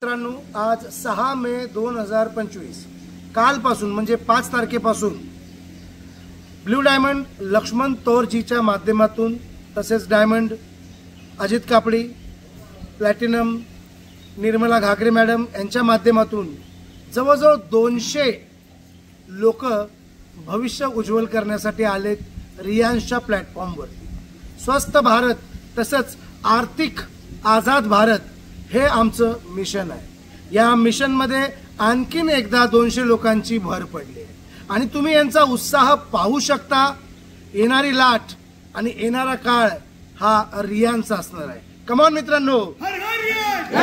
मित्रांनो, आज 6 मे 2025 कालपासून म्हणजे 5 तारखेपासून ब्लू डायमंड लक्ष्मण तोरजीच्या माध्यमातून तसेच डायमंड अजित कापडी, प्लॅटिनम निर्मला घागरे मॅडम यांच्या माध्यमातून जवळजवळ 200 लोक भविष्य उज्ज्वल करण्यासाठी आलेत रियांशच्या प्लॅटफॉर्मवर। स्वस्थ भारत तसंच आर्थिक आझाद भारत हे आमचं मिशन आहे। या मिशनमध्ये आणखीन एकदा 200 लोकांची भर पडली आहे आणि तुम्ही यांचा उत्साह पाहू शकता। येणारी लाट आणि येणारा काळ हा रियांचा असणार आहे। कम ऑन मित्रांनो, हर हर रियाज!